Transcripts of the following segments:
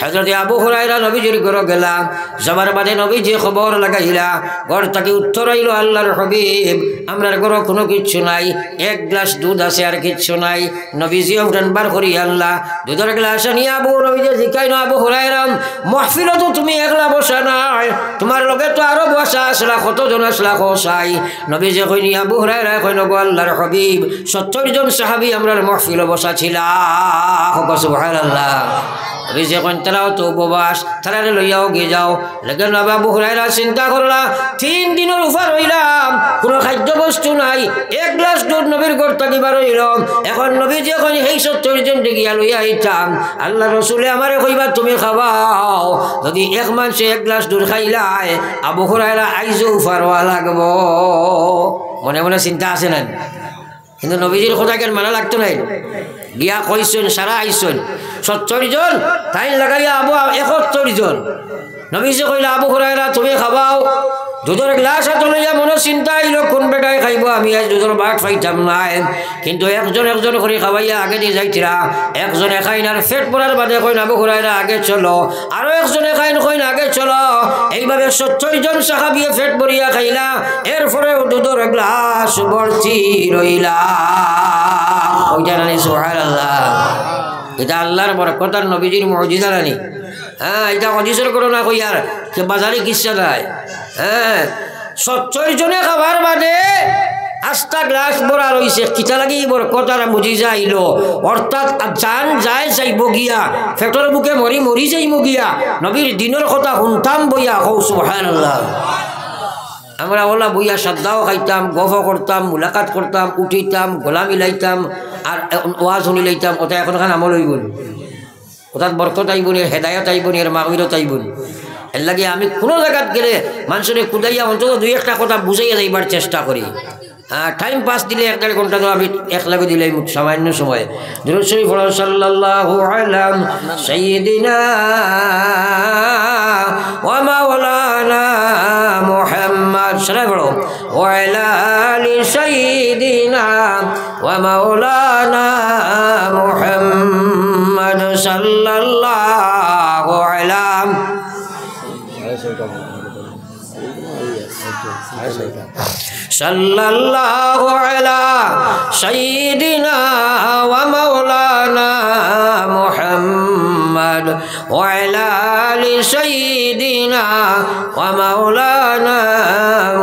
হযরত আবু হুরায়রা নবীজির ঘরে গেলা, যাবার বাদে নবীজি খবর লাগাইলা, ঘর থেকে উত্তর আইল, আল্লাহর হাবিব আমরার ঘরে কোনো কিচ্ছু নাই, এক গ্লাস দুধ আছে আর কিচ্ছু নাই। নবীজি উঠেন বার করি আল্লাহ দুধের গ্লাস নিয়ে আবু নবীজি জিকাই না, আবু হুরায়রা মাহফিলে তো তুমি একলা বসা নাই, তোমার লগে তো আরো বসা আসলা, কতজন আসলা কোসাই? নবীজি কইনি, আবু হুরায়রা কইন, গো আল্লাহর হাবিব 70 জন সাহাবী আমরার মাহফিলে বসা ছিলা। সুবহানাল্লাহ। নবীজি কইন, তারাও তো উপবাস, তারা লইয়াও গিয়ে যাও। লেকিন আবু হুরায়রা চিন্তা করলা, 3 দিনের উপর হইলাম, কোনো খাদ্য বস্তু নাই, এক গ্লাস দুধ নবীর ঘর থেকে বার হইলাম। এখন নবীজি কইন, এই 70 জন গিয়া লইয়া আইতাম, আল্লাহ রসুলে আমারে কইবা তুমি খাবাও, যদি এক মানুষে এক গ্লাস দুধ খাইলাই আবু হুরায়রা আইজও ফারওয়া লাগবো। মনে মনে চিন্তা আছে না, কিন্তু নবীজির কথা কেন মানা লাগতো নাই? গিয়া কইছেন, সারা আইসেন 70 জন, তাই লাগাইয়া আবু 71 জন। নবীজি কইলা, আবু হুরায়রা তুমি খাবাও। দুধের গ্লাস হাতে লইয়া মনে চিন্তা আইল, কোন বেটায় খাইব, আমি আজ দুধের বাট পাইতাম নাই। কিন্তু একজন একজন করে খাওয়াইয়া আগে দিয়ে যাইতিরা, একজনে খাইন আর ফেট পড়ার বাদে কইন, আবু হুরায়রা আগে চলো, আরো একজনে খাইন কইন আগে চলো। এইভাবে 70 জন সাহাবী ফেট ভরিয়া খাইলা, এরপরে দুধের গ্লাস ভর্তি রইলা। ওইটা নানি সুবহানাল্লাহ, এটা আল্লাহর বরকত আর নবীজির মুজিজা নানি। হ্যাঁ, এটা হদিসের ঘটনা কই আর বাজারে কিচ্ছা নাই। হ্যাঁ, 70 জনে খাবার বাদে 8টা গ্লাস ভরা রয়েছে, কিতা লাগি বরকত আর মুজিজা আইল। অর্থাৎ জান যায় যাইব গিয়া, ফেটর বুকে মরি মরি যাইব গিয়া, নবীর দিনের কথা শুনতাম বইয়া। হৌ সুবহানাল্লাহ। আমরা ওলা বইয়া সাদ্দাও খাইতাম, গফ করতাম, মুলাকাত করতাম, উঠিতাম, গলা মিলাইতাম আর ওয়াজ শুনি লাইতাম। ওটা এখন খান আমল হইব, ওটার বরকত আইবনি, হেদায়ত আইবনি, আর মাগফিরাত আইবনি। এর লাগে আমি কোনো জায়গাত গেলে মানুষের কুদাইয়া অন্তত 2-1টা কথা বুঝাইয়া যাইবার চেষ্টা করি। টাইম পাস দিলে 1-1.5 ঘন্টা তো আমি একলাগে দিলাই সামান্য সময়। দুরূদ শরীফ পড়ো, সাল্লাল্লাহু আলা সাইয়্যিদিনা ওয়া মাওলানা মুহাম্মদ, সারা পড়ো, ওয়া আলা আলি সাইয়্যিদিনা ওয়া মাওলানা মুহাম্মদ সাল্লাল্লাহু আলা সাল্লাল্লাহু আলা সাইয়্যিদিনা ওয়া মাওলানা মুহাম্মদ ওয়া আলা আলি সাইয়্যিদিনা ওয়া মাওলানা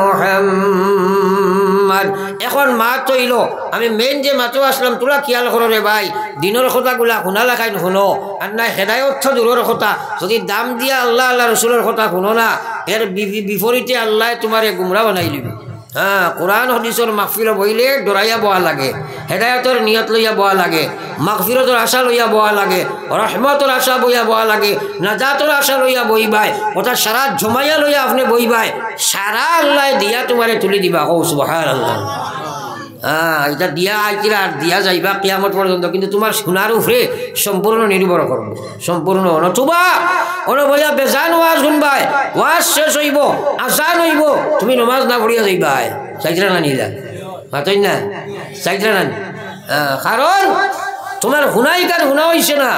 মুহাম্মদ। এখন মাত হইল, আমি মেইন যে মাতো আসলাম, তোরা খেয়াল করো রে ভাই, দিনের কথাগুলা শুনা লাগাই শুনো, আর নাই হেদায়ত দূরের কথা, যদি দাম দিয়া আল্লাহ আল্লাহ রসুলের কথা শুনো না, এর বিপরীতে আল্লাহ তোমারে গুমরা বানাই দিবি। হ্যাঁ, কোরআন হাদিসের মাহফিল বইলে ডরাইয়া বয়া লাগে, হেদায়তের নিয়ত লইয়া বয়া লাগে, মাগফিরতের আশা লইয়া বয়া লাগে, রহমতের আশা বইয়া বয়া লাগে, নাজাতের আশা লইয়া বইবাই, ওটা সারা জমাইয়া লইয়া আপনি বইবাই, সারা আল্লাহ দিয়া তোমারে তুলি দিবা। ও সুবহানাল্লাহ। হ্যাঁ, এটা দিয়া আইতিরা আর দিয়া যাইবা কিয়ামত পর্যন্ত, কিন্তু তোমার শোনার উপরে সম্পূর্ণ নির্ভর করবো, সম্পূর্ণ। নতুবা ওরা বইয়া বেজান ওয়াজ শুনবাই, ওয়াজ শেষ হইব, আজান হইব, তুমি নমাজ না পড়িয়া যাইবাই। চাইতরা না নিলা মাতই না, চাইতরা না। কারণ তোমার শুনাই কান শুনা হইছে না,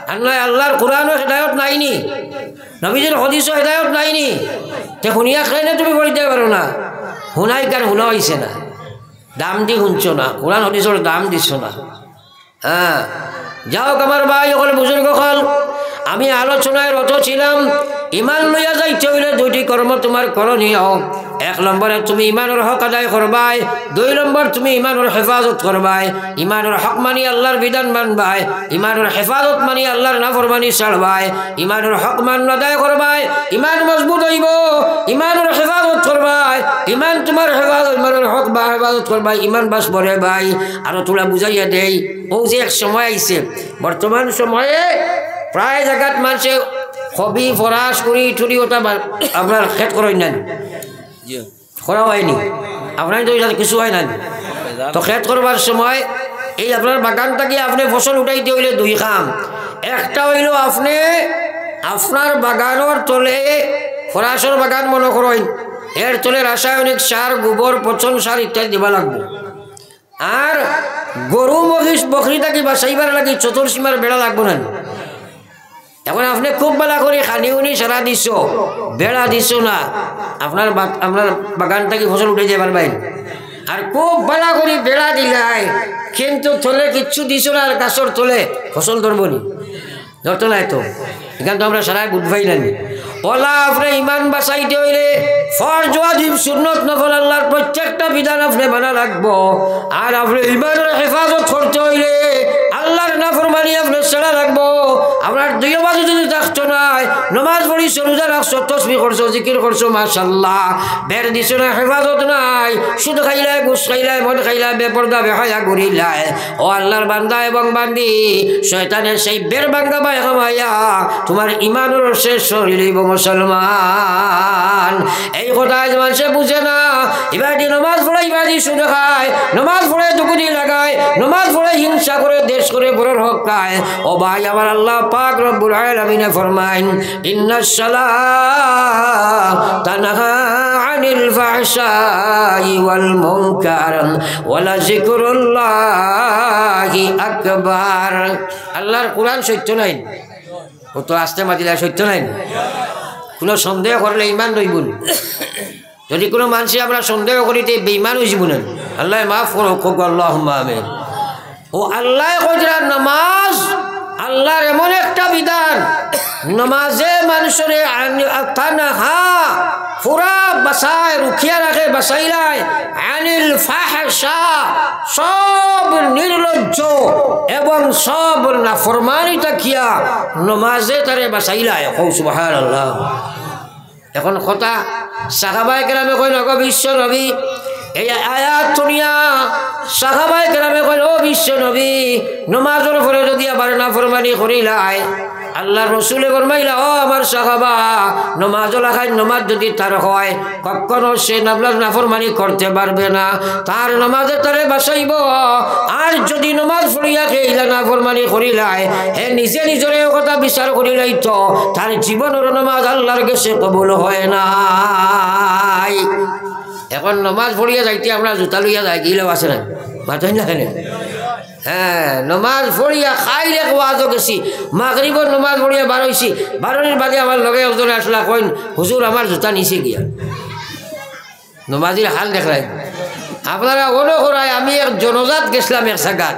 আর নয় আল্লাহর কোরআনও হেদায়ত নাইনি, নবীজির হাদিসও হেদায়ত নাইনি, তে শুনিয়া খাই না তুমি পড়িতে পারো না, শুনাই কান শুনা হইছে না, দাম দি শুনছ না, কোরআন হাদিসের দাম দিছ না। হ্যাঁ, যাও আমার ভাই সকল বুজুর্গ সকল, আমি আলোচনায় রত ছিলাম, ইমান লইয়া যাইতে হইলে 2টি কর্ম তোমার করণীয়। 1 নম্বরে তুমি ইমানের হক আদায় করবাই, 2 নম্বর তুমি ইমানের হেফাজত করবাই। ইমানের হক মানি আল্লাহর বিধান মানবাই, ইমানের হেফাজত মানি আল্লাহর নাফরমানি ছাড়বাই। ইমানের হক মান আদায় করবাই, ইমান মজবুত হইব, ইমানের হেফাজত করবাই, ইমান তোমার হেফাজত, ইমানের হক বা হেফাজত করবাই, ইমান বাস বলে ভাই। আর তোরা বুঝাইয়া দেই, ও যে এক সময় আইছে, বর্তমান সময়ে প্রায় জায়গাত মানুষে হবি ফরাস করি ঠুরি, ওটা আপনার খেত করেন না, করা হয়নি, আপনার তো কিছু হয় না। তো খেত করবার সময় এই আপনার বাগান থেকে আপনি ফসল উঠাইতে হইলে 2 কাম। একটা হইল আপনি আপনার বাগানের তলে, ফরাসর বাগান মনে করেন, এর তলে রাসায়নিক সার, গোবর, পচন সার ইত্যাদি দিবা লাগবে। আর গরু মহিষ বকরি থাকি বাঁচাইবার লাগে চতুর্সীমার বেড়া লাগবো না। এখন আপনি খুব বেলা করে খানি উনি সারা দিছ, বেড়া দিছ না, আপনার বাগান থেকে ফসল উঠে যাবার বাইন। আর খুব বেলা করে বেড়া দিলাই কিন্তু থলে কিচ্ছু দিছ না, আর গাছর থলে ফসল ধরবনি, ধরতো নাই তো। এখান তো আমরা সারাই বুঝবাই না। ওলা আপনি ইমান বাঁচাইতে হইলে ফরজ ওয়াজিব সুন্নত নফল আল্লাহর প্রত্যেকটা বিধান আপনি মানা রাখবো। আর আপনি ইমানের হেফাজত করতে হইলে আল্লাহর নাফরমানি আপনি ছাড়া রাখবো। আপনার দুই বাজু যদি থাকতো নাই, নমাজ পড়িছো, রোজা রাখছো, তসবিহ করছো, জিকির করছো, মাশাআল্লাহ, বের দিছো না, হেফাজত নাই, সুদ খাইলাই, ঘুষ খাইলাই, মদ খাইলাই, বেপরদা বেহায়া ঘুরিলাই, ও আল্লাহর বান্দা এবং বান্দি, শয়তানের সেই বের ভাঙ্গা বাই খামাইয়া তোমার ইমানের শেষ শরীর মুসলমান। এই কথা আজ মানুষে বুঝে না। ইবাদি নমাজ পড়ে, ইবাদি সুদ খায়, নমাজ পড়ে দুকুনি লাগায়, নমাজ পড়ে হিংসা করে, দেশ করে, বড়র হক খায়। ও ভাই আমার আল্লাহ পাক রব্বুল আলামিন ফরমায়েন, ইন্নাস সালাত তানহা আনিল ফাহশাই ওয়াল মুনকার ওয়ালা যিকরুল্লাহি আকবার। আল্লাহর কোরআন সত্য নাই, ও তো আসতে মাতিলা সত্য নাই। কোনো সন্দেহ করলে ইমান রইবুন। যদি কোনো মানুষে আমরা সন্দেহ করিতে বেঈমান হইব না। আল্লাহ মাফ করুক, আল্লাহুম্মা আমিন। ও আল্লাহ কইরা নামাজ আল্লাহর এমন একটা বিধান, নামাজে মানুষের তানহা পুরা বাসায় রুখিয়া রাখে, বাসাইলাই আনিল ফাহশা, সব নির্লজ্জ এবং সব নাফরমানি তাকিয়া নামাজে তারে বাসাইলাই। সুবহানাল্লাহ। এখন কথা সাহাবায়ে কেরামে কইল, গো বিশ্ব নবী, এই আয়াত শুনিয়া সাহাবায়ে কেরামে কইল, ও বিশ্ব নবী, নামাজের পরে যদি আবার নাফরমানি করিলাই, আল্লাহ রসুলে ফরমাইলা, ও আমার সাহাবা, নামাজ লাগাই, নামাজ যদি তার হয় কখনো সে নাফরমানি করতে পারবে না, তার নামাজে তারে বাঁচাইব। আর যদি নামাজ পড়িয়া খেইলা নাফরমানি করিলাই, হে নিজে নিজরে কথা বিচার করিলাই তো তার জীবনের নামাজ আল্লাহর কাছে কবুল হয় নাই। এখন নামাজ পড়িয়া যাইতে আমরা জুতা লইয়া যাই, গিলেও আছে না, মাথায় না কেন? হ্যাঁ, নমাজ পড়িয়া খাইলে ওয়াজও গেছি, মাগরিবর নমাজ পড়িয়া বারোইছি, বারোনির বাদে আমার লগে একজনে আসলা, কইন হুজুর আমার জুতা নিচে গিয়া। নমাজির হাল দেখলাই আপনারা ওনো করায়। আমি এক জনজাত গেছিলাম এক জায়গায়,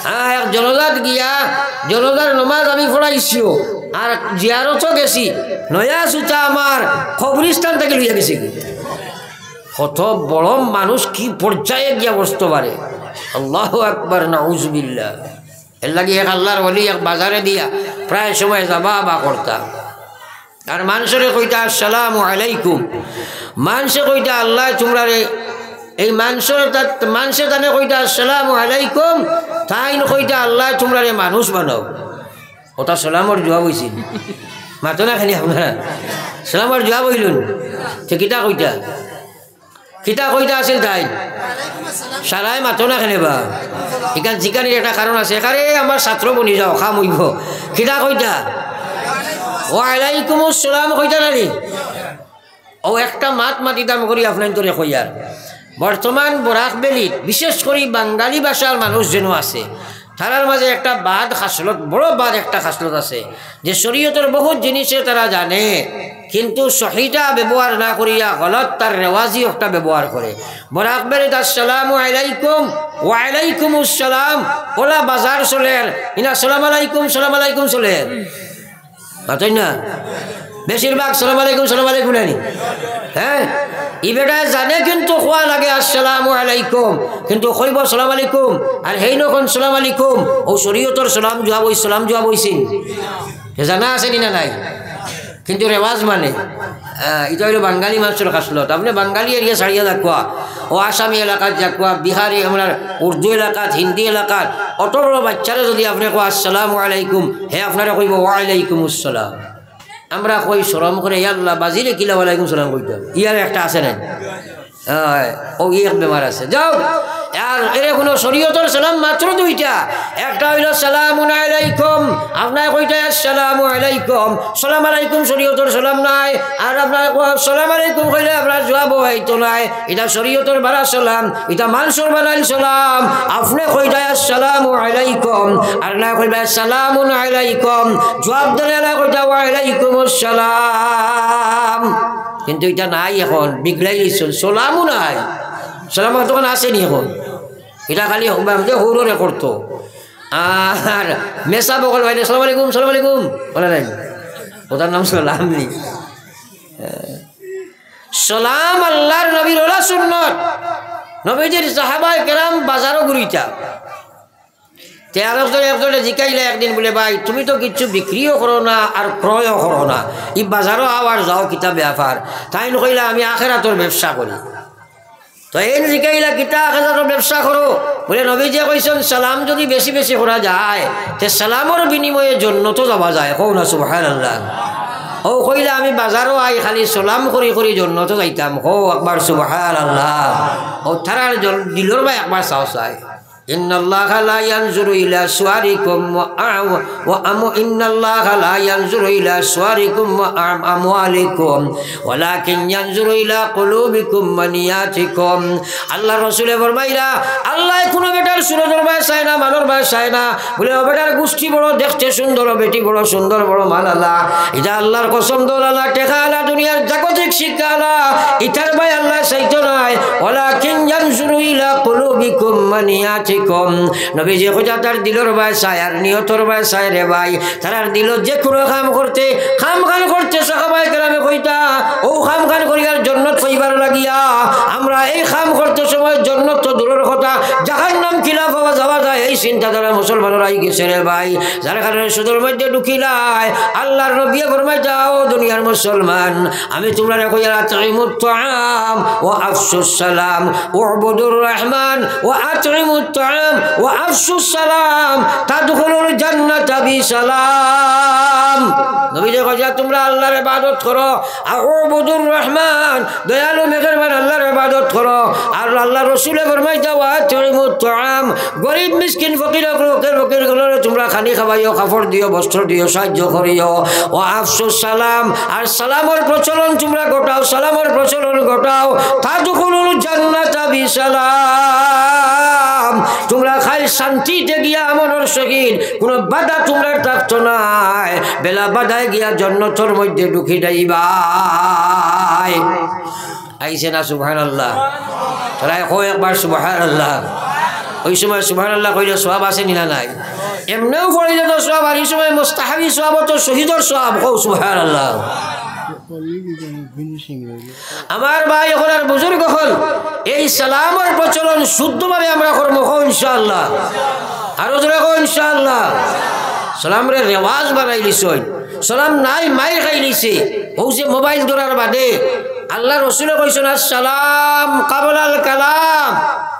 হ্যাঁ, এক জনজাত গিয়া জনজার নমাজ আমি পড়াইছিও, আর জিয়ারতও গেছি, নয়া জুতা আমার কবরিস্তান থেকে লইয়া গেছি। কত বড় মানুষ কি পর্যায়ে গিয়া বসতে পারে। আল্লাহু আকবার, নাউজুবিল্লাহ। এর লাগি এক আল্লাহর ওলি এক বাজারে দিয়া প্রায় সময় যাবা বা করতাম। আর মানুষের কইতা আসসালামু আলাইকুম, মানুষে কইতা আল্লাহ তোমরা এই মানুষের তানে কইতা আসসালামু আলাইকুম, তাই কইতা আল্লাহ তোমরা মানুষ বানাও। ওটা সালামর জবাব হয়েছিল, মাতো না খালি আপনারা সালামর জবাব হইলুন। তো কিতা কইতা, কিতা কইতা আছিল তাই সারাই মাতো না খেলেবা। এখান জিকানির একটা কারণ আছে, এখানে আমার ছাত্র বনি যাও খাম হইব। কিতা কইতা ওয়ালাইকুম আসসালাম কইতা নানি, ও একটা মাত মাতিতাম করি আপনার তোরে কইয়ার। বর্তমান বরাক বেলিত বিশেষ করে বাঙালি ভাষার মানুষ যেন আছে, তারার মাঝে একটা বাদ খাসলত, বড় বাদ একটা খাসলত আছে যে শরীয়তের বহুত জিনিসে তারা জানে, কিন্তু সহিটা ব্যবহার না করিয়া গলত তার রেওয়াজি একটা ব্যবহার করে। বরাক বেলিত আসসালামু আলাইকুম, ওয়ালাইকুম আসসালাম, ওলা বাজার চলের, ইনা সালাম আলাইকুম, সালাম আলাইকুম চলের, তাই না? বেশিরভাগ সালাম আলাইকুম নানি। হ্যাঁ, ই বেটায় জানে কিন্তু খোয়া লাগে আসসালামু আলাইকুম, কিন্তু কইব সালাম আলাইকুম, আর হেই নখন সালাম আলাইকুম, ও শরীয়তর সালাম জবাব হইছিল, জানা আছে না নাই? কিন্তু রেওয়াজ মানে এটা হইল বাঙালি মানুষের খাসলত। আপনি বাঙালি এরিয়া ছাড়িয়া যাকুয়া, ও আসামি এলাকাত যাকুয়া, বিহারি আপনার উর্দু এলাকাত, হিন্দি এলাকাত, অত বড় বাচ্চারা যদি আপনি কোয়া আসসালামু আলাইকুম, হে আপনারা কইব ওয়ালাইকুম আসসালাম। আমরা কই শরম করে ইয়াল্লাহ বাজিরে কিলা ওয়ালাইকুম সালাম কইতাম, ইয়ার একটা আছে না? ও এক বেমার আছে যাও আর এর কোনো শরীয়তের সালাম মাত্র দুইটা একটা হইল সালামুন আলাইকুম আপনার কইটা আসসালামু আলাইকুম সালাম আলাইকুম শরীয়তের সালাম নাই আর আপনার সালাম আলাইকুম কইলে আপনার জবাব হইতো নাই এটা শরীয়তের বাড়া সালাম এটা মানুষের বানাইল সালাম আপনি কইটা আসসালামু আলাইকুম আর না কইবা সালামুন আলাইকুম জবাব দিলে কইটা ওয়া আলাইকুমুস সালাম কিন্তু এটা নাই এখন বিগড়াই সালামও নাই সালাম তখন আসেনি এখন এটা খালি হৌরে করতো আর মেসা বকল ভাই সালাম আলাইকুম বলে নাই ওটার নাম সালাম নেই সালাম আল্লাহর নবীর ওলা সুন্নত নবীজির সাহাবায়ে কেরাম বাজারও ঘুরিতা একজনে জিকাইলে একদিন বলে ভাই তুমি তো কিছু বিক্রিও করো না আর ক্রয়ও করো না ই বাজারও আবার যাও কিতা ব্যাপার তাই নকইলা আমি আখেরাতর ব্যবসা করি তো এই জিকাইলা কিতা আখেরাতর ব্যবসা করো বলে নবীজি কইছেন সালাম যদি বেশি বেশি করা যায় তে সালামের বিনিময়ে জান্নাতে যাওয়া যায় কও না সুবহানাল্লাহ ও কইলা আমি বাজারও আই খালি সালাম করি করি জান্নাতে যাইতাম কও একবার সুবহানাল্লাহ ও তারার দিলর ভাই একবার চাও চাই إن الله لا ينظر إلى صوركم إن الله لا ينظر إلى صوركم وأموالكم ولكن ينظر إلى قلوبكم ونياتكم الله رسول ফরমাইলা আল্লাহ কোন বেটার সুরজের ভাই চায় না মানর ভাই চায় না বলে ও বেটার গোষ্ঠী বড় দেখতে সুন্দর বেটি বড় সুন্দর বড় মালালা এটা আল্লাহর কসম দৌলালা টেকালা দুনিয়ার জাগতিক শিক্ষালা ইতার ভাই আল্লাহ চাইতো নাই ওয়ালাকিন ইয়ানজুরু ইলা কুলুবিকুম ওয়া নিয়াতিকুম কম নবীজি কইতা তার দিলর ভাই চায় আর নিয়তর ভাই চায় রে ভাই তার দিল যে কোনো কাম করতে সাহাবায়ে কেরামে কইতা ও কাম খান করিয়ার জান্নাত পাইবার লাগিয়া আমরা এই কাম করতে সময় জান্নাত তো দূরের কথা জাহান্নাম খিলাফ হওয়া যাওয়া যায় এই চিন্তাধারা মুসলমানরা আই গেছে রে ভাই যার কারণে সুদের মধ্যে ঢুকিলাই আল্লাহর নবী ফরমাইতা ও দুনিয়ার মুসলমান আমি তোমরা কইয়া আতিমুত তাআম ওয়া আফসুস সালাম উবুদুর রহমান ওয়া আতিমুত وأفشوا السلام تدخلوا الجنة بسلام নবী যে কইয়া তোমরা আল্লাহর ইবাদত করো আর উবুদুর রহমান দয়ালু মেহেরবান আল্লাহর ইবাদত করো আর আল্লাহর রাসূল ফরমাইতা ওয়া তুইমুত তাআম গরীব মিসকিন ফকির লোকের তোমরা খানি খাওয়াইও কাপড় দিও বস্ত্র দিও সাহায্য করিও ওয়া আফসুস সালাম আর সালামের প্রচলন তোমরা ঘটাও সালামের প্রচলন ঘটাও তাদখুলুল জান্নাতা বিসালাম তোমরা খাই শান্তিতে গিয়া আমনের সহিত কোনো বাধা তোমরা থাকতো নাই বেলা বাধায় গিয়া জান্নাতের মধ্যে ঢুকি যাইবাই আইছে না সুবহানাল্লাহ তাই কই একবার সুবহানাল্লাহ ওই সময় সুবহানাল্লাহ কইলে সওয়াব আছে না নাই এমনেও পড়িলে তো সওয়াব আর এই সময় মুস্তাহাবি সওয়াব তো শহীদের সওয়াব কও সুবহানাল্লাহ আমার ভাই এখন আর বুজুর্গ হল এই সালামের প্রচলন শুদ্ধভাবে আমরা করবো ইনশাআল্লাহ আরো জোরে ইনশাআল্লাহ সালামের রেওয়াজ বানাই লিছই সালাম নাই মাইর খাই লিছে হউছে মোবাইল ধরার বাদে আল্লাহ রাসূল কইছেন আসসালাম কাবলাল কালাম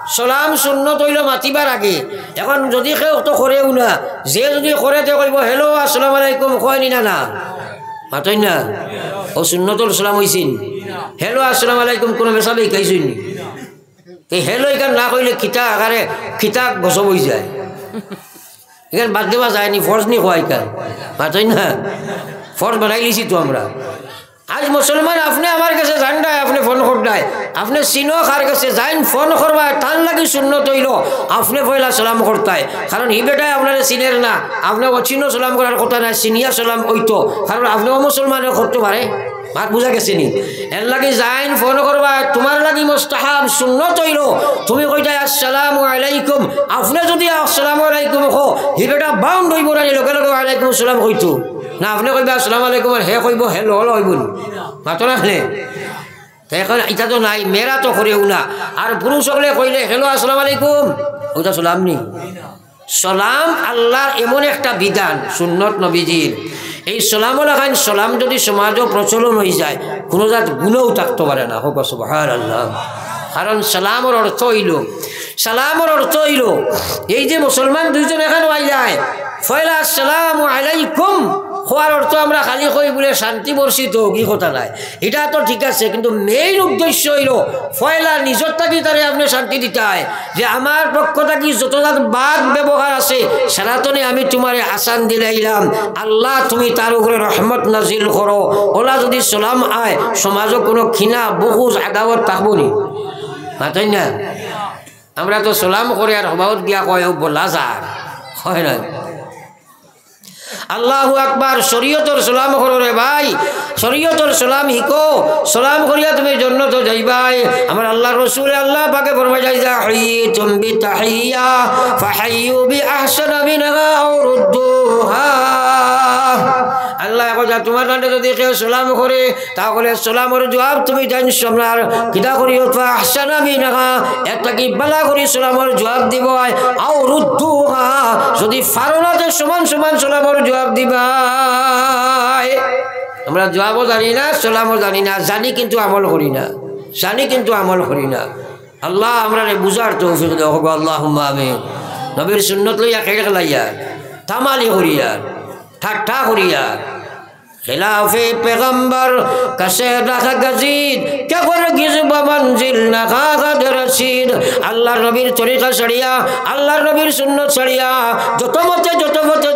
সালাম সুন্নত হইল মাতিবার আগে এখন যদি কেউ তো করেও না যে যদি করে তে কইব হ্যালো আসসালামু আলাইকুম কয়নি না না মাতই না ও সুন্নতুল সালাম হইছিন হ্যালো আসসালামু আলাইকুম কোন মেসাবে কইছিন এই হ্যালো এখান না কইলে খিতা আকারে খিতা গসব হই যায় এখান বাদ দেওয়া যায়নি ফরজ নি কয় কার মাতই না ফরজ বানাই লিছি তো আমরা আজ মুসলমান আপনি আমার কাছে জানডায় আপনি ফোন করডায় আপনি চিনো কার কাছে যাইন ফোন করবা তার লাগি সুন্নত হইল আপনি পয়লা সালাম করতায় কারণ ই বেটায় আপনারা চিনের না আপনি অচিনো সালাম করার কথা না চিনিয়া সালাম হইতো কারণ আপনিও মুসলমানে করতে পারে মাত বুঝা গেছে নি এর লাগি যাইন ফোন করবা তোমার লাগি মুস্তাহাব সুন্নত হইল তুমি কইতা আসসালামু আলাইকুম আপনি যদি আসসালামু আলাইকুম কো ই বেটা বাউন্ড হইব না লোকে লোকে আলাইকুম সালাম কইতো না আপনি কইবা আসসালামু আলাইকুম হে কইব হেলো হলো হইব মাতো না হলে এখন এটা তো নাই মেরা তো করেও না আর পুরুষ সকলে কইলে হেলো আসসালামু আলাইকুম ওটা সালাম নি সালাম আল্লাহর এমন একটা বিধান সুন্নত নবীজির এই সালামও লাগান সালাম যদি সমাজও প্রচলন হয়ে যায় কোনো জাত গুণও থাকতে পারে না হোক সুবহানাল্লাহ কারণ সালামের অর্থ হইল এই যে মুসলমান দুইজন এখানে আই যায় ফয়লা আসসালামু আলাইকুম হওয়ার অর্থ আমরা খালি কই বলে শান্তি বর্ষিত কি কথা নাই, এটা তো ঠিক আছে, কিন্তু মেইন উদ্দেশ্য হইল ফয়লা নিজের থাকি তারে আপনি শান্তি দিতে হয় যে আমার পক্ষ থাকি যতটা বাদ ব্যবহার আছে সারাতনে আমি তোমারে আসান দিলাইলাম, আল্লাহ তুমি তার উপরে রহমত নাজিল করো। ওলা যদি সালাম আয় সমাজও কোনো খিনা বহুজ আদাওয়াত থাকবো নি মাতাই না। আমরা তো সালাম করে আর হবাউত গিয়া কয় বলা যার হয় না। আল্লাহু আকবার, শরীয়তর সালাম করো রে ভাই, শরীয়তর সালাম হিকো, সালাম করিয়া তুমি জান্নাত যাইবাই। আমার আল্লাহ রাসূল আল্লাহ পাকে ফরমায় যাইদা হাইয়ুম বিতাহিয়া ফাহাইয়ু বিআহসানা মিনহা আও রুদ্দুহা। আল্লাহ কইয়া তোমার নামে যদি কেউ সালাম করে তাহলে সালামের জবাব তুমি জানছো আপনার কিতা করিও ফাহসানা মিনহা, একটা কি বালা করি সালামের জবাব দিব, আও রুদ্দুহা যদি ফারনাতে সমান সমান সালামের জবাব দিবা। আমরা জবাবও জানি না, সালামও জানি না, জানি কিন্তু আমল করি না, জানি কিন্তু আমল করি না। আল্লাহ আমরা বুঝার তৌফিক দাও আল্লাহুম্মা আমিন। নবীর সুন্নত লইয়া খেয়ে খেলাইয়া তামালি করিয়া ঠাট্টা করিয়া খিলাফে পেগম্বর কাছে রাখা গজিদ কে করে গিজব মঞ্জিল না খাদ রশিদ। আল্লাহর নবীর তরিকা ছাড়িয়া, আল্লাহর নবীর সুন্নত ছাড়িয়া যত মতে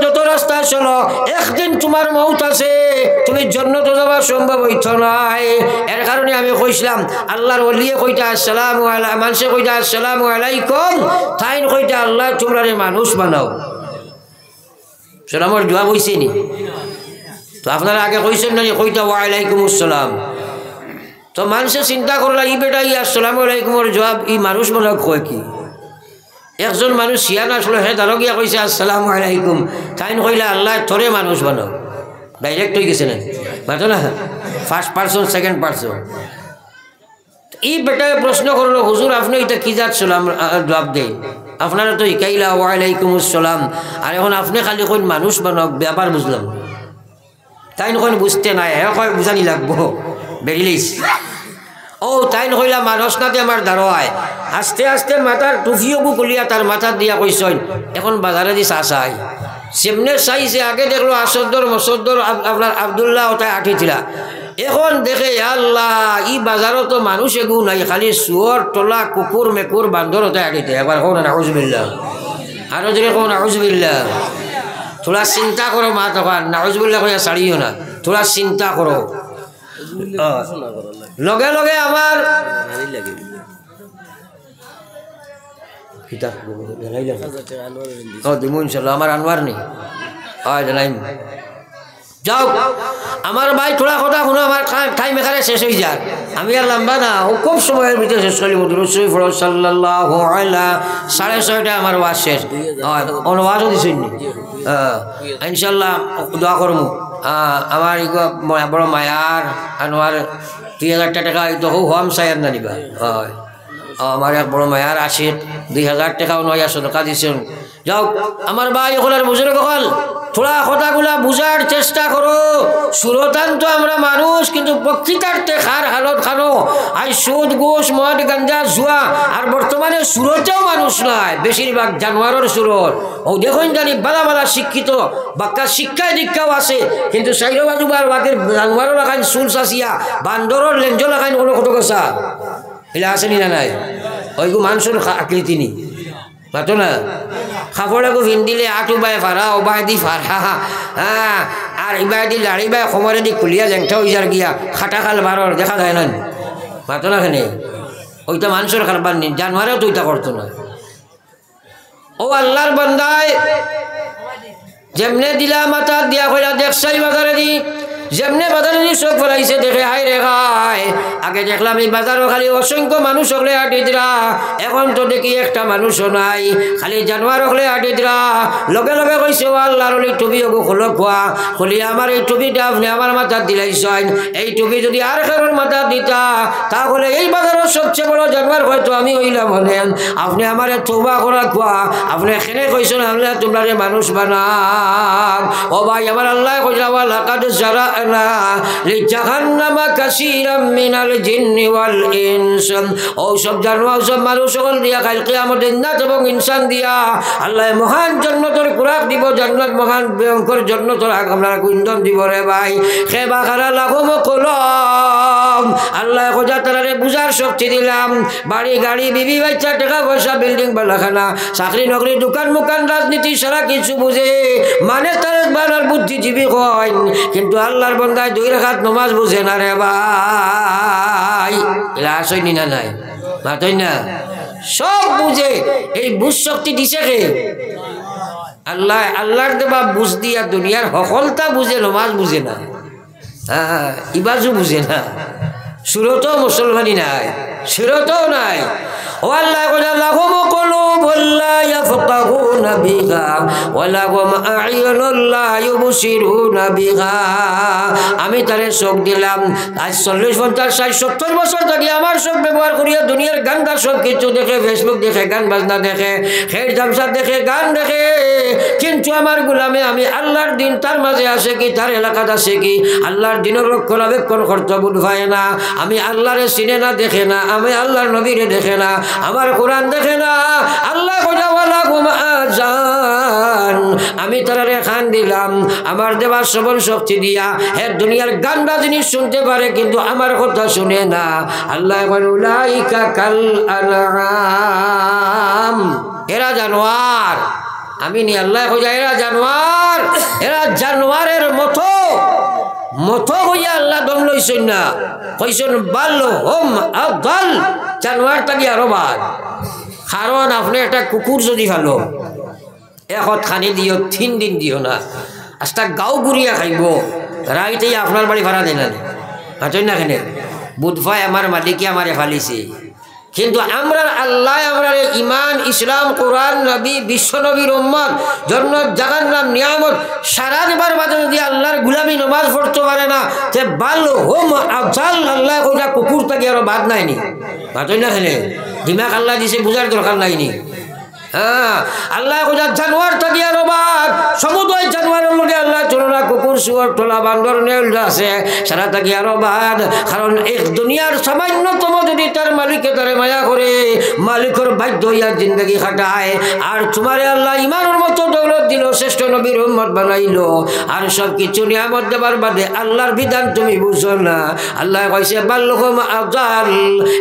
যত রাস্তা চলো, একদিন তোমার মৌত আছে, তুমি জান্নাতে যাওয়া সম্ভব হইতো নাই। এর কারণে আমি কইছিলাম আল্লাহর ওলিয়ে কইতা আসসালামু আলাইকুম, মানুষে কইতা আসসালামু আলাইকুম, তাইন কইতা আল্লাহ তোমরা মানুষ বানাও। সালামের জবাব হইছে নি? তো আপনারা আগে কইছেন না কইতা ওয়ালাইকুম আসসালাম। তো মানুষে চিন্তা করলা ই বেটা ই আসসালামু আলাইকুমের জবাব ই মানুষ মনে কয় কি? একজন মানুষ শিয়ান আসলো, হে দাঁড়ো গিয়া কইছে আসসালামু আলাইকুম, তাইন কইলা আল্লাহ তোরে মানুষ বানাও। ডাইরেক্ট হয়ে গেছে না, বুঝো না, ফার্স্ট পার্সন সেকেন্ড পার্সন। ই বেটায় প্রশ্ন করলো হুজুর আপনি এটা কি জাত সালাম জবাব দেয়, আপনারা তো ইকাইলা ওয়ালাইকুম আসসালাম, আর এখন আপনি খালি কোন মানুষ বানাও, ব্যাপার বুঝলাম। তাই নকইন বুঝতে নাই, হে কয় বুঝানি লাগবো বেরিলিস। ও তাই নকইলা মানুষ নাতে আমার দাঁড়ায়, আস্তে আস্তে মাথার টুফিও খুলিয়া তার মাথার দিয়া কইসইন এখন বাজারে দি চা চাই। সেমনে চাইছে আগে দেখলো আসদ্দর মসদ্দর আপনার আবদুল্লাহ ওটাই আঠিছিলা, এখন দেখে আল্লাহ ই বাজারও তো মানুষ এগু নাই, খালি শুয়োর টলা কুকুর মেকুর বান্দর ওটাই আঠিতে। একবার কো না নাউজুবিল্লাহ, আরো যদি কো নাউজুবিল্লাহ। थोड़ा चिंता करो माँ तक नाउजुबिल्लाह कइया साड़ियो ना, थोड़ा चिंता करो। लगे लगे आमार दिमु इनशाल्लाह आमार आनवार नहीं জানাইম। যাও আমার ভাই থোড়া কথা শুনো, আমার টাইম এখানে শেষ হয়ে যাক, আমি আর লম্বা না, ও খুব সময়ের ভিতরে শেষ করি। রসুল সাল্লাল্লাহু আলাইহি 6:30 আমার ওয়াজ শেষ, ওয়াজও দিছেন ইনশাল্লাহ দোয়া করবো। আমার বড় মায়ার আনোয়ার 2000 টাকা তো হোম সায়ার না দিবা, হয় আমার এক বড় মায়ার আশিক 2000 টাকাও নয় সদকা দিছেন। যাও আমার ভাই ওখানে বুঝে কল থোড়া কথাগুলা বুঝার চেষ্টা করো। সুরতান তো আমরা মানুষ, কিন্তু প্রকৃতার্থে খার হালত খানো আই সুদ গোস মদ গাঞ্জা জুয়া, আর বর্তমানে সুরতেও মানুষ নয়, বেশিরভাগ জানোয়ারের সুরত। ও দেখুন জানি বালা বালা শিক্ষিত বাক্কা শিক্ষায় দীক্ষাও আছে, কিন্তু সাইরো বাজুবার বাদের জানোয়ারও লাগাইন চুল চাচিয়া, বান্দরের লেঞ্জো লাগাইন কোনো কত কথা এলা আসেনি না নাই, ওইগু মানুষের আকৃতি নি মাতো না। কাপড়াকে ভিন্দিলে আটু by Farah O by the ফারা, হ্যাঁ, আর ইবাই দি লাড়ি বাই সমরে দি খুলিয়া জ্যাংটা ইজার গিয়া খাটা খাল বারর দেখা যায় না মাতো না। খানে ওইটা মানুষের খারবার নি, জানোয়ারেও তো ওইটা করতো না। ও আল্লাহর বান্দায় যেমনে দিলা মাথা দিয়া কইলা দেখছাই বাজারে দি, যেমনে বাজারে দি চোখ ফেলাইছে দেখে হাই রে খাই। আগে দেখলাম এই বাজারও খালি অসংখ্য মানুষ হলে আটিদরা, এখন তো দেখি একটা মানুষও নাই, খালি জানোয়ার হলে আটিদরা। লগে লগে কইছে ও আল্লাহর ওই টুপি ওগো খোলো খোয়া, খুলি আমার এই টুপিটা আপনি আমার মাথার দিলাইছেন, এই টুপি যদি আর কারোর মাথা দিতা তাহলে এই বাজারের সবচেয়ে বড় জানোয়ার হয়তো আমি হইলাম হলেন। আপনি আমার তওবা করা খোয়া, আপনি এখানে কইছেন আল্লাহ তোমরা মানুষ বানান। ও ভাই আমার আল্লাহ কইলা লাকাদ জারা লিজাহান্নামা কাসীরাম মিনাল জিন্নি ওয়াল ইনস। ও সব জানোয়ার সব মানুষ সকল দিয়া কাল কিয়ামতে জিন্নাত এবং ইনসান দিয়া আল্লাহ মহান জান্নাতের কুরাক দিব। জান্নাত মহান ভয়ঙ্কর জান্নাতের আমরা ইন্ধন দিব রে ভাই। খেবা খারা লাগুম কলম আল্লাহ খোঁজা তারারে বুঝার শক্তি দিলাম। বাড়ি গাড়ি বিবি বাচ্চা টাকা পয়সা বিল্ডিং বালাখানা চাকরি নকরি দোকান মুকান রাজনীতি সারা কিছু বুঝে মানে তার বানার বুদ্ধিজীবী হয়, কিন্তু আল্লাহর বন্দায় 2 রাকাত নামাজ বুঝে না রে ভাই। এলা আসইনি না নাই মাতই না সব বুঝে। এই বুঝ শক্তি দিছে কে? আল্লাহ। আল্লাহর দেবা বুঝ দিয়া দুনিয়ার সকলতা বুঝে, নামাজ বুঝে না, ইবাজু বুঝে না। সুরতও মুসলমানি নাই, সুরতও নাই। ও আল্লাহ লাহুম কুলুবুন লা ইয়াফকাহুনা বিহা ওয়া লাহুম আ'য়ুনুন লা ইউবসিরুনা বিহা। আমি তারে চোখ দিলাম। আজ 40, 50, 60, 70 বছর থাকি আমার চোখ ব্যবহার করিয়া দুনিয়ার গান্দা সব কিছু দেখে, ফেসবুক দেখে, গান বাজনা দেখে, খের তামসা দেখে, গান দেখে, কিন্তু আমার গোলামে আমি আল্লাহর দিন তার মাঝে আছে কি, তার এলাকাত আছে কি, আল্লাহর দিনের রক্ষণাবেক্ষণ করতে বুঝ পায় না। আমি আল্লাহরে চিনে না, দেখে না, আমি আল্লাহর নবীরে দেখে না, আমার কোরআন দেখে না। আল্লাহ আমি তারারে খান দিলাম আমার দেবার শ্রবণ শক্তি দিয়া। হে দুনিয়ার গান্ডা জিনিস শুনতে পারে কিন্তু আমার কথা শুনে না। আল্লাহ উলাইকা কাল আনআম, এরা জানোয়ার। আমি নি আল্লাহ কইয়া এরা জানোয়ার, এরা জানোয়ারের মতো মতো হইয়া আল্লাহ দম লইছেন না, কইছেন বাল্লো হোম আদাল, জানোয়ার থাকি আরো বাদ। কারণ আপনি একটা কুকুর যদি ভালো এখন খানি দিও, 3 দিন দিও না, আজটা গাও গুড়িয়া খাইব, রাইতেই আপনার বাড়ি ভাড়া দেন হাঁটেন না। খেনে বুধভাই আমার মালিকে আমারে ফালিছে, কিন্তু আমরা আল্লাহ আমরা ইমান ইসলাম কোরআন নবী বিশ্ব নবীর উম্মত জন্য জাগার নাম নিয়ামত সারা দেবার বাদে যদি আল্লাহর গুলামি নামাজ পড়তে পারে না তে ভালো হোম আফজাল। আল্লাহ কইরা কুকুর থাকি আরো বাদ নাইনি, বাতই না খেলে দিমাগ আল্লাহ দিছে, বুঝার দরকার নাইনি। হ্যাঁ, আল্লাহ কইরা জানোয়ার থাকি আরো বাদ। সমুদয় জানোয়ারের লগে আল্লাহ তুলনা কুকুর শুয়োর তোলা বান্দর নেউল আছে সারা থাকি আরো বাদ। কারণ এক দুনিয়ার সামান্যতম যদি তার মালিকে তারে মায়া করে, মালিকের বাধ্য হইয়া জিন্দগি খাটায়, আর তোমারে আল্লাহ ইমানের মতো দৌলত দিল, শ্রেষ্ঠ নবীর উম্মত বানাইলো, আর সব কিছু নিয়ামত দেবার বাদে আল্লাহর বিধান তুমি বুঝো না। আল্লাহ কইছে বাল্লুকুম আফজাল,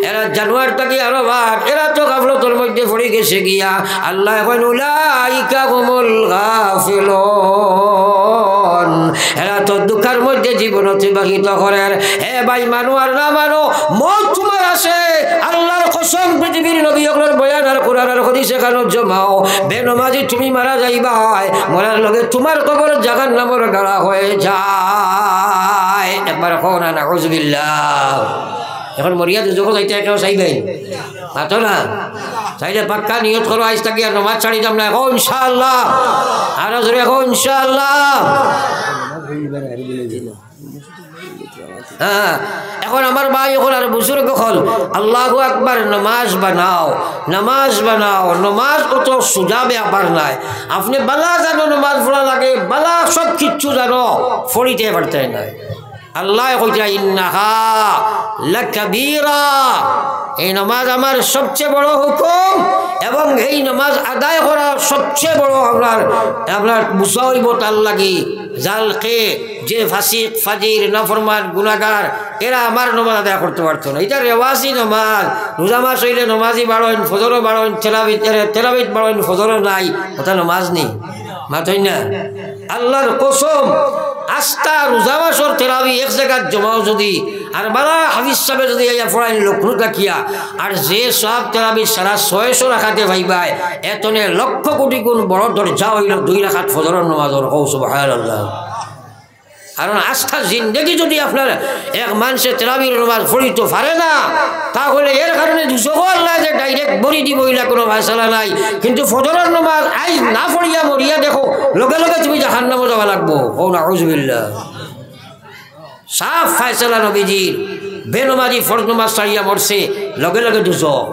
এরা জানোয়ার থাকি আরো বাদ, এরা তো গাফলতের মধ্যে পড়ে গেছে গিয়া। আল্লাহ কইন উলাইকা হুমুল গাফিলুন, এরা তো দুঃখের মধ্যে জীবন অতিবাহিত করে। হে ভাই মানো আর না মানো, মত তোমার আছে। আল্লাহর কসম পৃথিবীর নবী হকলের বয়ান আর কোরআন আর হাদিসে কানো জমাও, বেনমাজি তুমি মারা যাইবা, মরার লগে তোমার কবর জাহান্নামের গাড়া হয়ে যায়। একবার কও না নাউযুবিল্লাহ। এখন মরিয়া দুজক যাইতে কেউ চাইবেন মাতো না, চাইলে পাক্কা নিয়ত করো আজ থাকি আর নমাজ ছাড়ি যাম না। এখন ইনশাআল্লাহ, আরো জোরে এখন ইনশাআল্লাহ। হ্যাঁ, এখন আমার ভাই এখন আর বুজুর্গ হল, আল্লাহু আকবার, নামাজ বানাও, নামাজ বানাও। নামাজ কত সুজাবে আবার নাই। আপনি বালা জানো নামাজ পড়া লাগে, বালা সব কিচ্ছু জানো, ফড়িতে পারতেন নাই। আল্লাহ কইতা ইন্নাহা লাকাবীরা, এই নামাজ আমার সবচেয়ে বড় হুকুম, এবং এই নামাজ আদায় করা সবচেয়ে বড় আপনার বুঝা হইব তার লাগি। জালকে যে ফাসিক ফাজির নাফরমান গুনাহগার এরা আমার নামাজ আদায় করতে পারতো না। এটা রেওয়াজি নামাজ। রোজা মাস হইলে নামাজি বাড়েন, ফজরও বাড়েন, তেলাবিত বাড়েন, ফজরও নাই, ওটা নামাজ নেই, মাতই না। আল্লাহর কসম, আস্থা রোজা মাসর তেলাবি এক জায়গায় জমাও যদি, আর বালা হাফিজ সাহেব যদি পড়াই লক্ষ্ণ রাখিয়া, আর যে সব তেলাবি সারা 600 রাখাতে ভাইবাই, এতনে লক্ষ কোটি গুণ বড় দরজা হইল 2 রাকাত ফজরের নামাজের। কও সুবহানাল্লাহ। কারণ আস্থা জিন্দগি যদি আপনার এক মানুষে তেলাবির নামাজ পড়িতে পারে না, তাহলে এর কারণে দুশো আল্লাহ যে ডাইরেক্ট বলি দিব এলা কোনো ফায়সালা নাই। কিন্তু ফজরের নামাজ আজ না পড়িয়া মরিয়া দেখো, লগে লগে তুমি জাহান্নামে যাওয়া লাগবো। ও নাউযুবিল্লাহ। সাফ ফায়সালা নবীজির। বেনমাজি ফরজ নামাজ ছাড়িয়া মরছে, লগে লগে দুজক,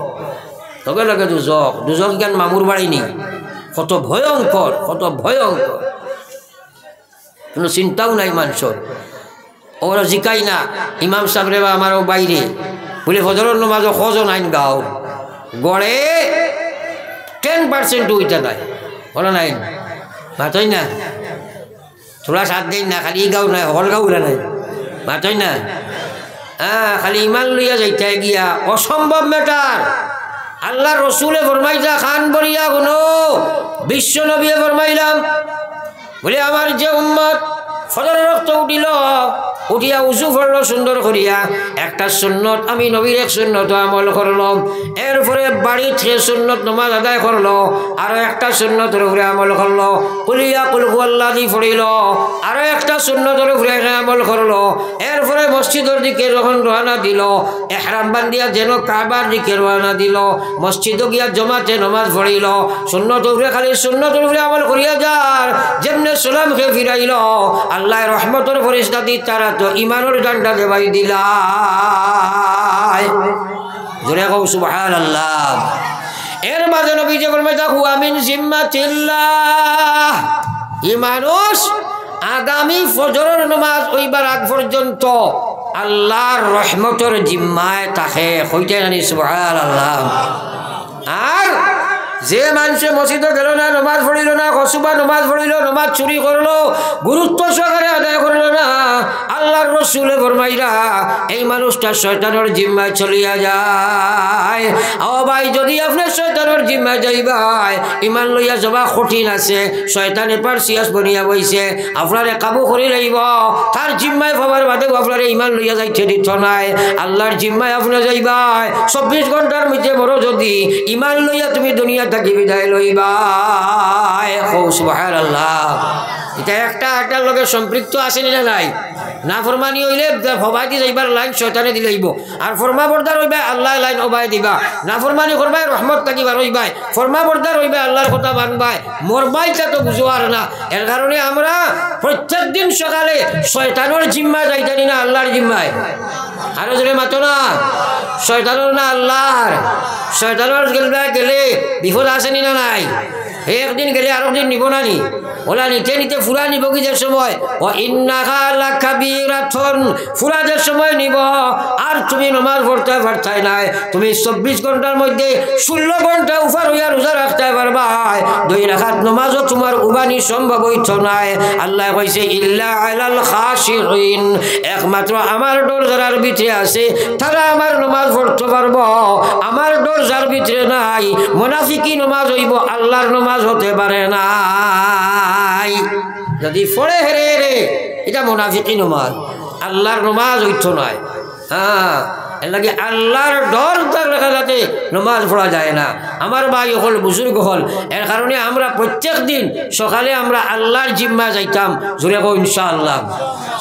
লগে লগে দুজক। দুজক জ্ঞান মামুর বাড়িনি, কত ভয়ঙ্কর, কত ভয়ঙ্কর, কোনো চিন্তাও নাই মানুষের। ওরা জিকাই না ইমাম সাহেবরে বা আমারও বাইরে বলে ফজরের নামাজও কজন আইন গাও গড়ে 10% উইটা দেয় বলো নাই মাতই না তোরা সাত দিন না খালি গাও নাই হল গাও নাই মাতই না খালি ইমান লইয়া যাইতে গিয়া অসম্ভব ম্যাটার আল্লাহ রসুলে ফরমাইতা খান বলিয়া কোনো বিশ্ব নবী ফরমাইলাম বলে আমার যে উম্মত ফজরের রক্ত উঠিল উঠিয়া উঁচু পড়ল সুন্দর করিয়া একটা সুন্নত আমি নবীর এক সুন্নত আমল করলাম এরপরে বাড়ি থেকে সুন্নত নামাজ আদায় করলো আরো একটা সুন্নতের উপরে আমল করলো কুলিয়া কুলহু আল্লাহ দি পড়িল আরো একটা সুন্নতের উপরে আমল করলো এরপরে মসজিদের দিকে যখন রওনা দিল ইহরাম বান্ধিয়া যেন কাবার দিকে রওনা দিল মসজিদে গিয়া জমাতে নামাজ পড়িল সুন্নতের উপরে খালি সুন্নতের উপরে আমল করিয়া যার যেমনে সালাম খেয়ে ফিরাইল আল্লাহ রহমতের ফেরেশতা দি তারা তো ইমানের ডান্ডা দেবাই দিলাই জোরে কও সুবহানাল্লাহ এর মাঝে নবী যে ফরমাইতা হুয়া মিন জিম্মাতিল্লাহ এই মানুষ আগামী ফজরের নামাজ ওইবার আগ পর্যন্ত আল্লাহর রহমতের জিম্মায় থাকে হইতে জানি সুবহানাল্লাহ আর যে মানুষে মসজিদে গেল না নামাজ পড়িল না কসুবা নামাজ পড়িল নামাজ চুরি করলো গুরুত্ব সহকারে আদায় করল না আল্লাহর রসুলে ফরমাইরা এই মানুষটা শয়তানের জিম্মায় চলিয়া যায় ও ভাই যদি আপনি শয়তানের জিম্মায় যাইবাই ইমান লইয়া যাবা কঠিন আছে শয়তানে পারসিয়াস বনিয়া বইছে আপনারে কাবু করে লইব তার জিম্মায় পাবার বাদে আপনারে ইমান লইয়া যাইতে দিত নাই আল্লাহর জিম্মায় আপনি যাইবাই 24 ঘন্টার মধ্যে বড় যদি ইমান লইয়া তুমি দুনিয়া থাকি বিদায় লইবাই সুবহানাল্লাহ এটা একটা লোকের সম্পৃক্ত আসেনি না নাই না ফরমানি হইলে হবাই দি যাইবার লাইন শয়তানে দিলেইব আর ফরমা বর্দার হইবা আল্লাহ লাইন ওবাই দিবা না ফরমানি করবাই রহমত থাকিবার হইবাই ফরমা বর্দার হইবা আল্লাহর কথা মানবাই মরবাইটা তো বুঝোয়ার না এর কারণে আমরা প্রত্যেক দিন সকালে শয়তানের জিম্মায় যাইতানি না আল্লাহর জিম্মায় আরো জোরে মাতো না শয়তানের না আল্লাহর শয়তানের গেলে বিপদ আসেনি না নাই একদিন গেলে আরো দিন নিব না নি ওলা নিতে নিতে ফুরা নিব কি যে সময় ও ইন্নাহা লাকাবীরাতুন ফুরাদের সময় নিব আর তুমি নামাজ পড়তে পারতাই নাই তুমি 24 ঘন্টার মধ্যে 16 ঘন্টা উপর হইয়া রোজা রাখতে পারবা 2 রাকাত নামাজও তোমার উবানি সম্ভব হইতো নাই আল্লাহ কইছে ইল্লা আলাল খাশিরিন একমাত্র আমার ডর যার ভিতরে আছে তারা আমার নামাজ পড়তে পারবো আমার ডর যার ভিতরে নাই মুনাফিকি নামাজ হইব আল্লাহর নামাজ হতে পারে না যদি পড়ে হেরে হেরে এটা মুনাফিকি নামাজ আল্লাহর নামাজ হইতো নয় এর লাগে আল্লাহর ডর থাকলে যাতে নামাজ পড়া যায় না আমার ভাই হল বুজুর্গ হল এর কারণে আমরা প্রত্যেক দিন সকালে আমরা আল্লাহর জিম্মা যাইতাম জোরে কো ইনশাআল্লাহ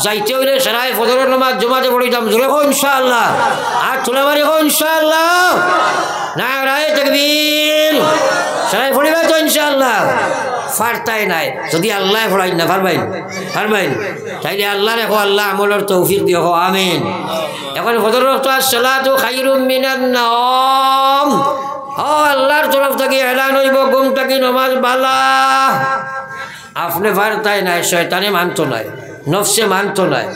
যাইতে হইলে সারাই ফজরের নামাজ জমাতে পড়িতাম জোরে কো ইনশাআল্লাহ আর তোলাবারি কো ইনশাআল্লাহ নারায়ে তাকবীর সারাই পড়িবা তো ইনশাআল্লাহ ফারতাই নাই যদি আল্লাহ পড়াই না পারবেন তাইলে আল্লাহ রেখো আল্লাহ আমলের তৌফিক দিও আমিন এখন ফজর ওয়াক্ত সালাতু খায়রুম মিনান নাওম ও আল্লাহর তরফ থেকে এলান হইব ঘুম থেকে নামাজ বালা আপনি ফারতাই নাই শয়তানে মানতো নাই নফসে মানতো নাই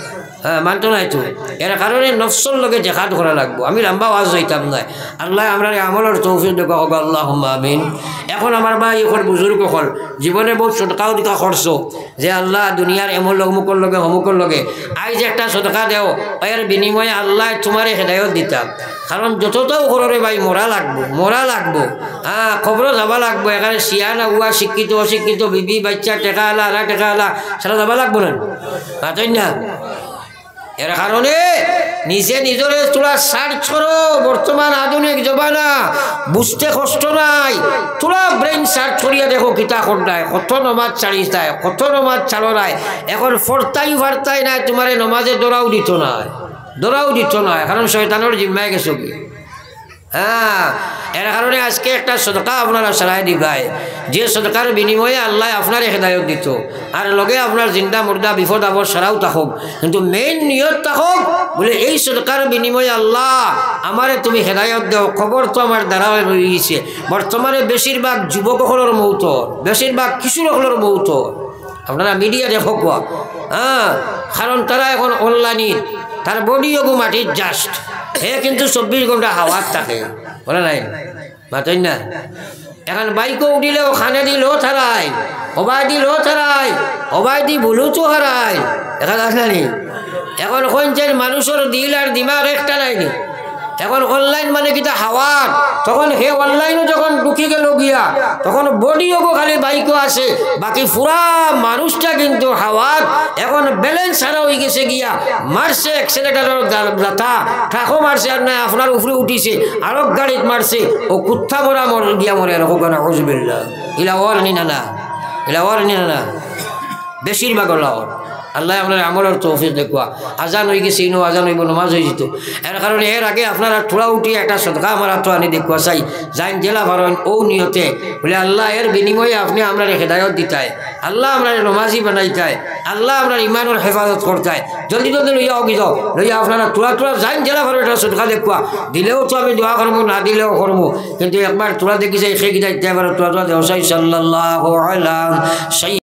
মানতো নাই তো এর কারণে নফসর লগে জেহাদ করা লাগবো আমি লম্বা ওয়াজ হইতাম না আল্লাহ আমরা আমলের তৌফিক দেখো আল্লাহুম্মা আমিন এখন আমার ভাই এখন বুজুর্গ হল জীবনে বহুত সদকাও দিকা করছো যে আল্লাহ দুনিয়ার এমন অমুকর লগে আজ একটা সদকা দেও এর বিনিময়ে আল্লাহ তোমার হেদায়ত দিতাম কারণ যতটাও ঘরে ভাই মরা লাগবো খবর যাবা লাগবো এখানে সিয়ানা উয়া শিক্ষিত অশিক্ষিত বিবি বাচ্চা টেকা আলা আলা টেকা আলা সেটা যাবা লাগবো না পাতই না এর কারণে নিজে নিজরে তোরা সার্চ করো বর্তমান আধুনিক জমানা বুঝতে কষ্ট নাই তোরা ব্রেন সার্চ করিয়া দেখো কিতা কোনটায় কত নমাজ চালিয়েছে কত নমাজ চালো নাই এখন ফারতাই নাই তোমার নমাজে দৌড়াও দিত না কারণ শয়তানের জিম্মায় গেছো কি এর কারণে আজকে একটা সদকা আপনারা সারাই দিবাই যে সদকার বিনিময়ে আল্লাহ আপনার হেদায়ত দিত আর লগে আপনার জিন্দা মুর্দা বিপদ আপদ সারাও থাকুক কিন্তু মেইন নিয়ত থাকুক বলে এই সদকার বিনিময়ে আল্লাহ আমারে তুমি হেদায়ত দেও খবর তো আমার দ্বারা রয়েছে বর্তমানে বেশিরভাগ যুবক হলর মৌত বেশিরভাগ কিশোর হলর মৌত আপনারা মিডিয়া দেখো কোয়া, হ্যাঁ, কারণ তারা এখন অনলাইনে তার বডিও মাটির জাস্ট হে কিন্তু 24 ঘন্টা হাওয়াত থাকে, বলে নাই মাতই না। এখন বাইকও উঠিলেও খানে দিলেও থারাই, অবাই দিলেও থারাই, অবাই দি ভুলুতো হারাই, দেখা যাস না নি। এখন কইছেন মানুষের দিল আর দিমাগ একটা নাইনি। এখন অনলাইন মানে কিতা হাওয়ার, তখন হে অনলাইনও যখন ঢুকে গেল গিয়া তখন বডিও খালি বাইকও আছে, বাকি পুরা মানুষটা কিন্তু হাওয়ার। এখন ব্যালেন্স ছাড়া হয়ে গেছে গিয়া, মারছে অ্যাক্সিলেটারের ব্যথা ঠাকো মারছে, আর না আপনার উপরে উঠিছে আরব গাড়িত মারছে, ও কুত্তা মরা গিয়া মরে হোকানা হজবিল্লা। ইলা ওর নিনা না, ইলা ওর নিনা না, বেশিরভাগ ওর। আল্লাহ আপনার আমলের তৌফিক দেখুয়া। আজান হয়ে গেছে, ইনো আজান হইব, নমাজ হয়ে যেত। এর কারণে এর আগে আপনারা থোড়া উঠিয়ে একটা সদকা আমার হাত আনি দেখুয়া চাই, যাইন জেলা ভারেন ও নিয়তে বলে আল্লাহ এর বিনিময়ে আপনি আপনার হেদায়ত দিতায়, আল্লাহ আপনার নমাজি বানাইতায়, আল্লাহ আপনার ইমানের হেফাজত করতায়। জলদি জলদি লইয়া অগি যাও, লইয়া আপনারা তোরা যাইন জেলা ভারেন একটা সদকা দেখুয়া। দিলেও তো আমি দোয়া করবো, না দিলেও করবো, কিন্তু একবার তোরা দেখি যাই খেয়ে গিয়ে এবার তোরা দেওয়া সাল্লাল্লাহু আলাইহি